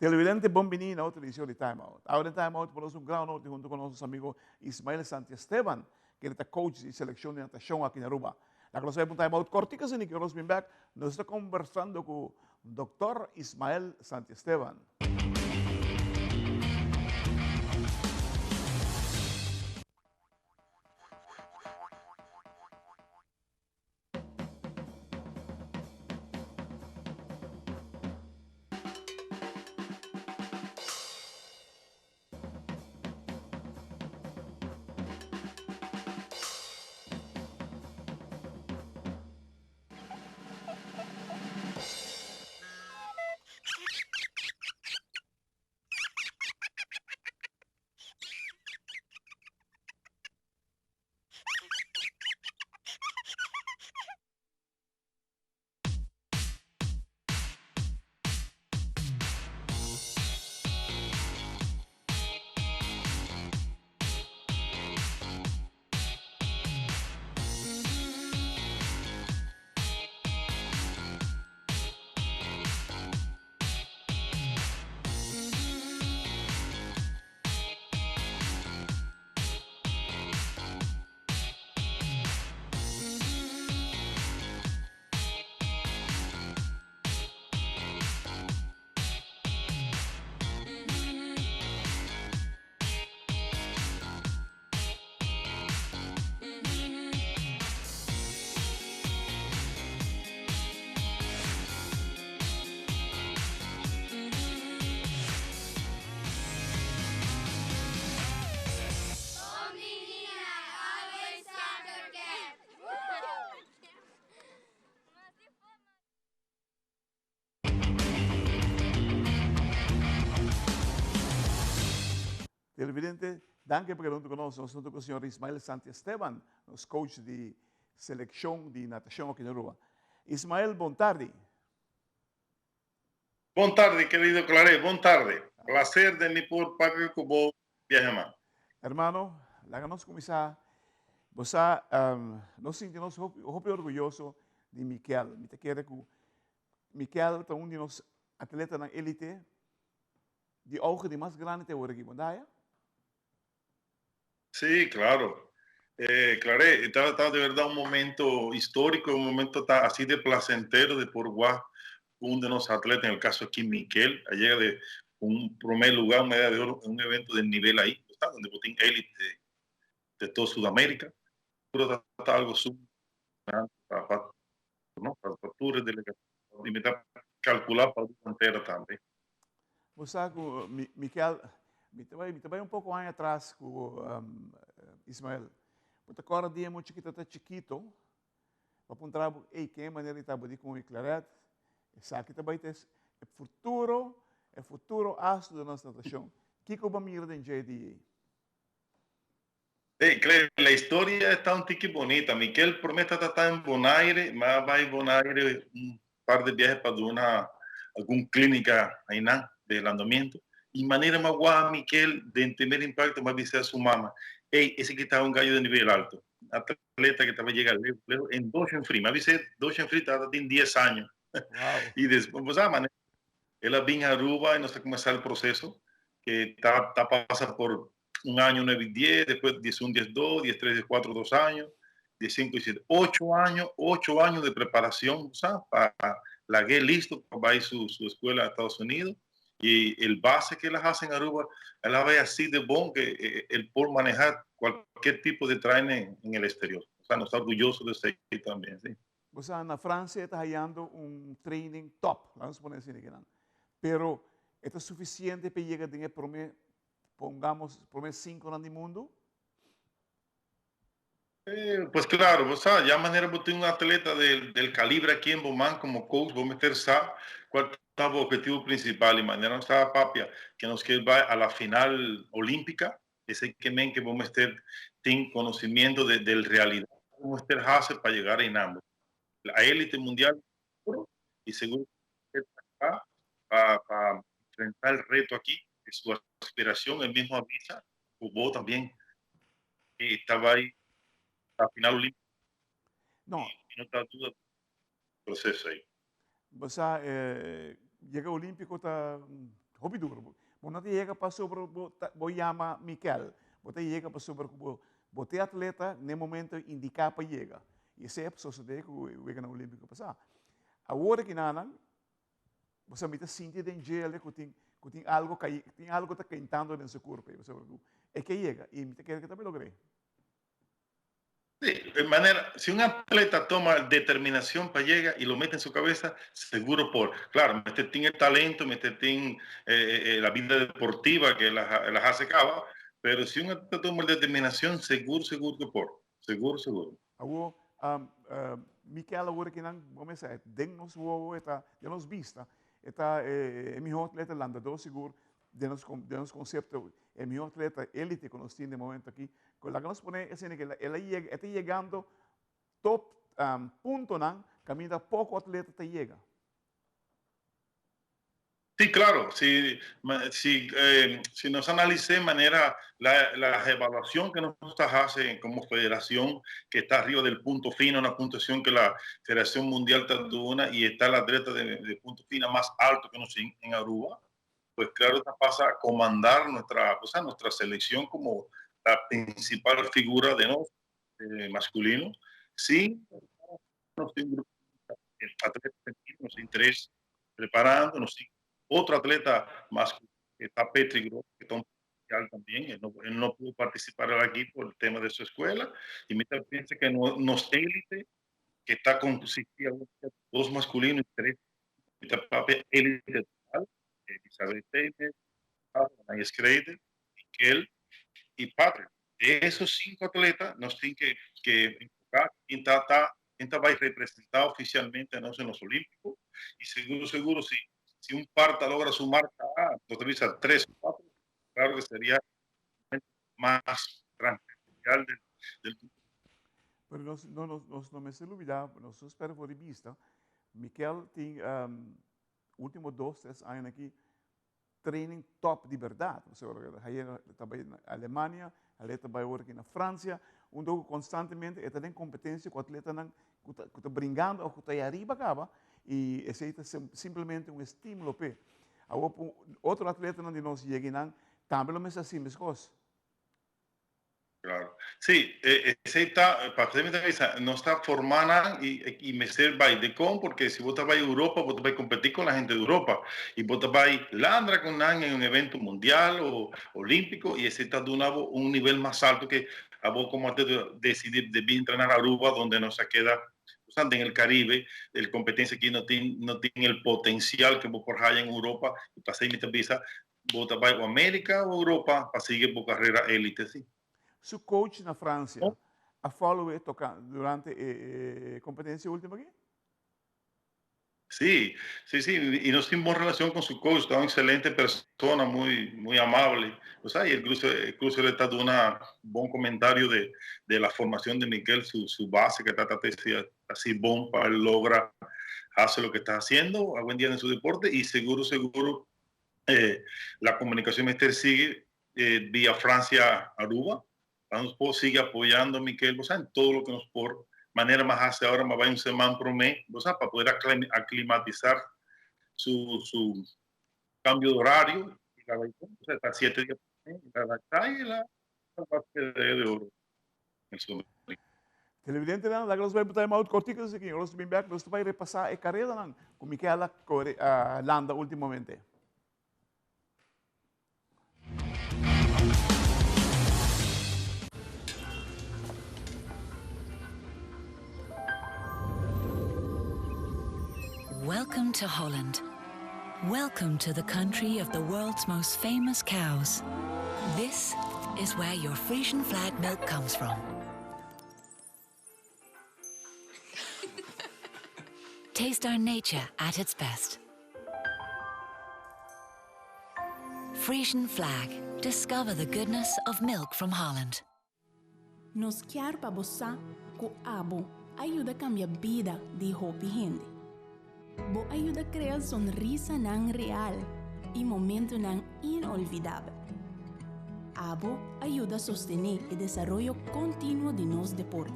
Televidente, bienvenido a otra edición de Time Out. Ahora en Time Out ponemos un gran norte junto con nuestros amigos Ismael Santiesteban, que es coach de selección de natación aquí en Aruba. La que nos ve un Time Out corticas y que nos ven back, nos está conversando con el doctor Ismael Santiesteban. Televidente, danke por junto con nosotros, junto con el señor Ismael Santiesteban, los coach de selección de natación aquí en Aruba. Ismael, buenas tardes. Buenas tardes, querido Claret. Buenas tardes. Placer de mi por Padre Cubo Viajama. Hermano, la que nos comienza, nos sentimos muy orgullosos de Miquel. Me te quiero que Miquel es uno de los atletas de élite de ogen de más grande de Oregon, ¿verdad? Sí, claro. Claret, está de verdad un momento histórico, un momento así de placentero de por uno de los atletas, en el caso aquí Miquel, llega de un primer lugar, una medalla de oro en un evento de nivel ahí, ¿está? Donde botín élite de toda Sudamérica. Pero está algo súper, ¿no? Para tu delegación. Y me está calculado para la entera también. Você sabe, Miquel, me também um pouco anos atrás com Ismael. Porque agora dia muito chiquito, está chiquito, para apontar, ei, que maneira está bem com o Claret, sabe que também tem é futuro astro da nossa natação. Que como mira de JDA? Claro, la historia está un tiki bonita. Miquel promete estar en Bonaire, más va a Bonaire un par de viajes para alguna clínica ahí de andamiento. Y manera más guapa, Miquel, de primer impacto, más dice a su mamá, hey, ese que estaba un gallo de nivel alto, atleta que estaba llegando en Ocean Free, me dice Ocean Free estaba en 10 años. Wow. Y después, pues, él vino a Aruba y no sé cómo está el proceso, que pasa por un año 9 y 10, después 10, 1, 10, 2, 10, 3, 10, 4, 2 años, 10, 5 y 7, 8 años de preparación, ¿sabes? Para la guía listo para ir a su escuela a Estados Unidos. Y el base que las hacen en Aruba, él la ve así de bon que él por manejar cualquier tipo de trainer en el exterior. O sea, no está orgulloso de ser también, ¿sí? Você na França está ganhando training top, vamos poner assim, né? Pero é suficiente para chegar a pongamos, por 5 anos no mundo? Pues claro, vos sabes, ya manera vos tenés un atleta del calibre aquí en Bomán como coach, vos meter sabe cuál es el objetivo principal y manera no está papia que nos quiere va a la final olímpica, ese que vos meter ten conocimiento del realidad, vos meter hace para llegar a INAMO, la élite mundial y seguro que está para enfrentar el reto aquí, que su aspiración, el mismo avisa, vos también estaba ahí a final olímpica. Não, No está duda del proceso ahí. você chega olímpico, tá hobby duro. Vos no te llega para sobre, vos llama Miquel, vos te llega para sobre, vos te atleta, en el momento indicado para llegar. E isso é a sociedade que o Wega Olímpico passar. Agora que nada, você me sente dentro que tem algo que está cantando dentro do seu corpo. É que chega e me quer que também logre. Sí, de manera, si un atleta toma determinación para llegar y lo mete en su cabeza, seguro claro, meterte en el talento, meterte en la vida deportiva que las hace cava, pero si un atleta toma determinación, seguro que seguro. Agora, Miquel agora que não, vamos dizer, dentro nos voos, de nos vista, é melhor atleta landador seguro, de nos conceito, é melhor atleta elite que nós temos de momento aqui. Con la que nos pone es que él está llegando top punto, camina poco atleta te llega. Sí, claro. Si nos analicé de manera la evaluación que nosotros hacen como federación, que está arriba del punto fino, una puntuación que la Federación Mundial está una y está el atleta de punto fino más alto que nosotros en Aruba, pues claro, pasa a comandar nuestra selección como la principal figura de nosotros, masculino. Sí, nos tiene atletas nos interesa preparándonos. Otro atleta masculino, que está Petri Gross, que está un potencial también. Él no pudo participar aquí por el tema de su escuela. Y me piensa que nos élite, que está consistía dos masculinos y tres élite total, Elizabeth Taylor, Anaya Schrader, Miquel y Patrick. De esos 5 atletas, nos tienen que enfocar quién va a representar oficialmente en los Olímpicos. Y seguro, si un parta logra su marca A, utiliza 3 o 4, claro que sería más transversal del Pero no me se olvidar, nosotros esperamos por vista, Miquel tem últimos 2-3 anos aqui training top de verdade. Ele trabalha na Alemanha, ele trabalha aqui na França, onde constantemente ele tem competência com o atleta que está brincando ou que está aí arriba, acaba, e esse é simplesmente um estímulo. Agora, outro atleta de nós chega também não é assim, mas coisas. Claro. Sí, no está formada y me sirve de con, porque si vos te vas a Europa, vos te vas a competir con la gente de Europa. Y vos te vas a landra con en un evento mundial o olímpico, y ese está de un nivel más alto que a vos como te decidir de entrenar a Aruba, donde no se queda en el Caribe, el competencia aquí no tiene el potencial que vos por allá en Europa, y para seguir mi visa, vos te vas a América o Europa para seguir por carrera élite, sí. Su coach na França, a follow durante a competência última aqui? Sí, y nos tuvimos relación con su coach, una excelente persona, muy amable. O sea, y incluso le está dando un buen comentario de la formación de Miquel, su base, que está así bon para él logra hacer lo que está haciendo a buen día en su deporte, y seguro, la comunicación sigue vía Francia Aruba. Nos sigue apoyando a Miquel, o sea, en todo lo que nos por manera más hace ahora, más va un semana por mes, o sea, para poder aclimatizar su cambio de horario, o sea, está 7 días por mes, la parte de oro. Televidente, lá nós vamos botar uma outra cortica aqui, nós vamos ver, nós vamos repassar a carreira com Miquel Landa ultimamente. Welcome to Holland. Welcome to the country of the world's most famous cows. This is where your Frisian flag milk comes from. Taste our nature at its best. Frisian flag. Discover the goodness of milk from Holland. Nos quer para bossa com abo ajuda a cambiar a vida de hopi gente. Bo ajuda a criar sonrisa nang real e momento nang inolvidável. Abo ajuda a sostener o desenvolvimento contínuo de nosso deporte,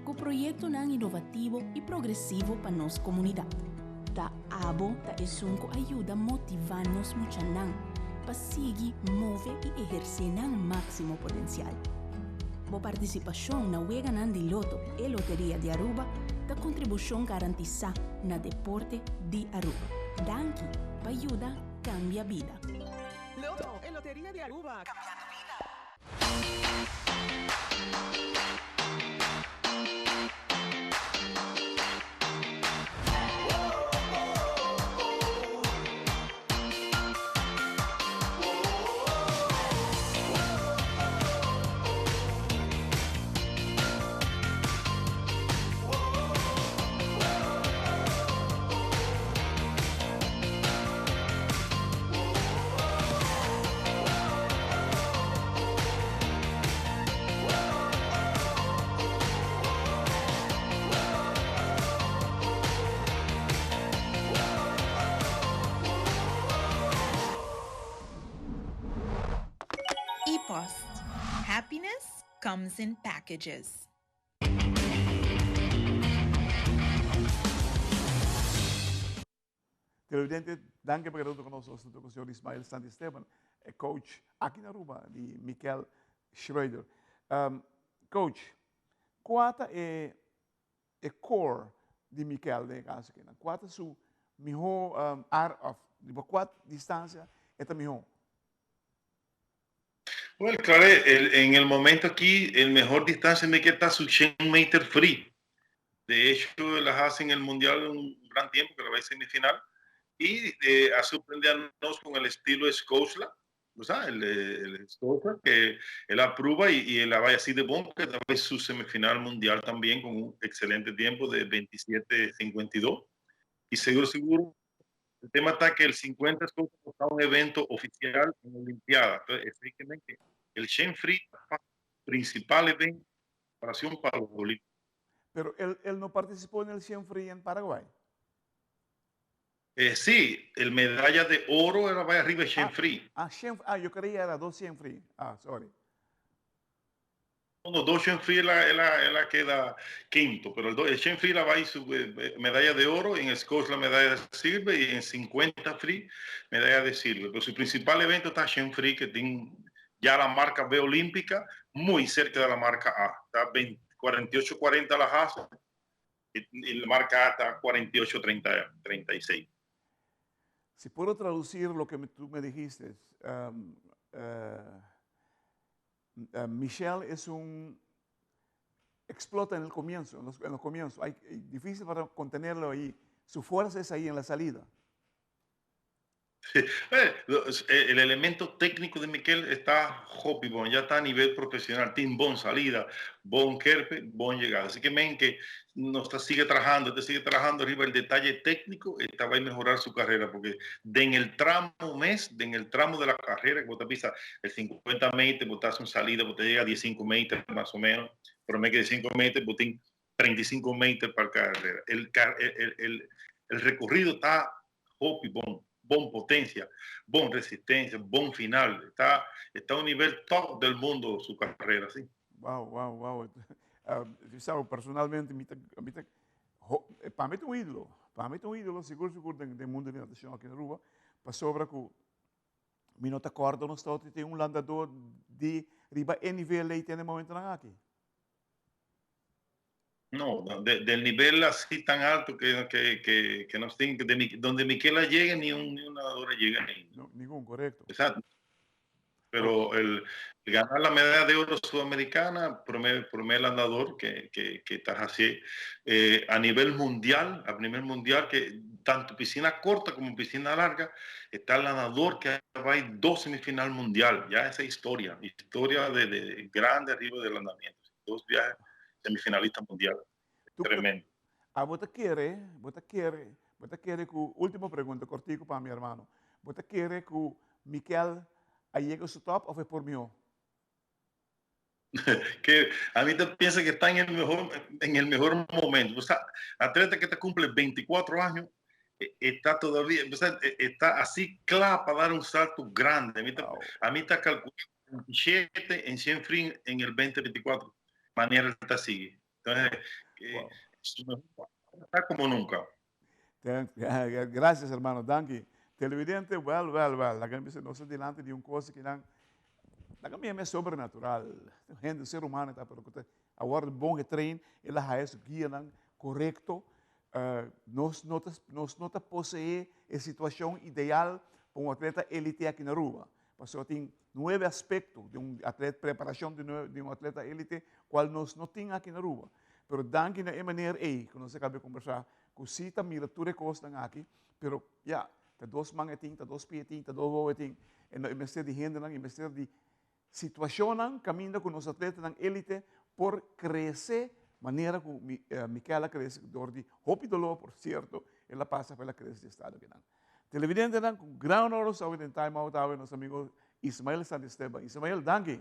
com projeto nang inovativo e progressivo para nossa comunidade. Da abo ta esunco ayuda motivarnos muchanan para seguir, mover y ejercer el máximo potencial. Bo participación na Wega de Loto e Loteria de Aruba da contribución garantizada na deporte de Aruba. Danke, pa ayuda cambia vida. Loto e Loteria de Aruba. Cambiando vida. ePost. Happiness comes in packages. Televidente, danke per aver conosco con il signor Ismael Santisteban, coach aqui na Aruba, di Michael Schroeder. Coach, qual é o core de Michael de casa aqui? Qual é o melhor art of, qual distância é a melhor? Bueno, claro, en el momento aquí, el mejor distancia me queda su 100 meter free. De hecho, las hacen en el Mundial un gran tiempo, que la va a semifinal. Y a sorprendernos con el estilo Scousla, o sea, el Scousla, que él aprueba y él la vaya así de bon, que es su semifinal mundial también con un excelente tiempo de 27:52. Y seguro, el tema está que el 50 Scousla está un evento oficial en la Olimpiada. Entonces, efectivamente, el Shen Free principal evento de preparación para los Olímpicos. Pero él no participó en el 100 Free en Paraguay. Sí, el medalla de oro era vaya arriba de Shen Free. Yo creía era 2 100 Free. Sorry. No, 2 Shen Free la queda quinto, pero el Shen Free la va a ir su medalla de oro, en Scotts la medalla de silver y en 50 Free medalla de silver. Pero su principal evento está Shen Free, que tiene ya la marca B olímpica muy cerca de la marca A. Está 48-40 la hace y la marca A está 48-36. Si puedo traducir lo que tú me dijiste, Michelle es un explota en el comienzo, en los comienzos. Difícil para contenerlo ahí. Su fuerza es ahí en la salida. El elemento técnico de Miquel está hopi, bon, ya está a nivel profesional, tiene bon salida, bon kerpe, bon llegada. Así que ven que sigue trabajando arriba el detalle técnico, esta va a mejorar su carrera, porque en el tramo de la carrera, que vos te pisas el 50 metros, vos estás en salida, vos te llega a 15 metros más o menos, pero me quedé 5 metros, vos tienes 35 metros para carrera. El recorrido está hopi, bon potencia, bon resistencia, bon final. Está a un nivel top del mundo su carrera, sí. Wow. Yo sabes, personalmente, para mí es un ídolo. Para mí es un ídolo, seguro del mundo de natación aquí en Aruba. Para sobre que me no te acordo, no está, tem un landador de riba en nivel ahí tiene momento aquí. No, del nivel así tan alto que nos tiene, donde Miquela llega, ni una hora llega ahí. No, ningún, correcto. Exacto. Pero el ganar la medalla de oro sudamericana, primer andador que está así, a nivel mundial, que tanto piscina corta como piscina larga, está el nadador que va a ir 2 semifinal mundial. Ya esa historia de grande arriba del andamiento. 2 viajes semifinalistas mundiales. Tremendo. Vos te quiere que, última pregunta, cortico para mi hermano. Vos te quiere que Miquel llegue a su top o fue por mí? Que a mí te piensa que está en el mejor momento. O sea, atleta que te cumple 24 años, está todavía, o sea, está así claro para dar un salto grande. A mí está calculando 27 en 100 free en el 2024. Manera está sigue. Entonces, está como nunca. Gracias, hermano. Danke. Televidente, well. La gente dice, no estoy delante de una cosa que la caminha é sobrenatural. Gente, o ser humano está pero agora bom treino, ele já é guia correto. Nós não possuímos a situação ideal para um atleta elite aqui na rua. Porque tem 9 aspectos de atleta, preparação de atleta elite, qual nós não temos aqui na rua. Pero danke na maneira aí, que nós acabamos de conversar, que se está mira tudo que costa aqui, pero já, tá 2 mangas tem, tá 2 pés tem, tá 2 boas tem, e não investir de gente não, investir de situação caminha com os atletas na elite por crescer maneira como Micaela cresce door de hoop dolor, por certo, ela passa pela cresce de estado que não. Televidente com grande honor, saúde em time out, nosso amigo Ismael San Esteban. Ismael, danke.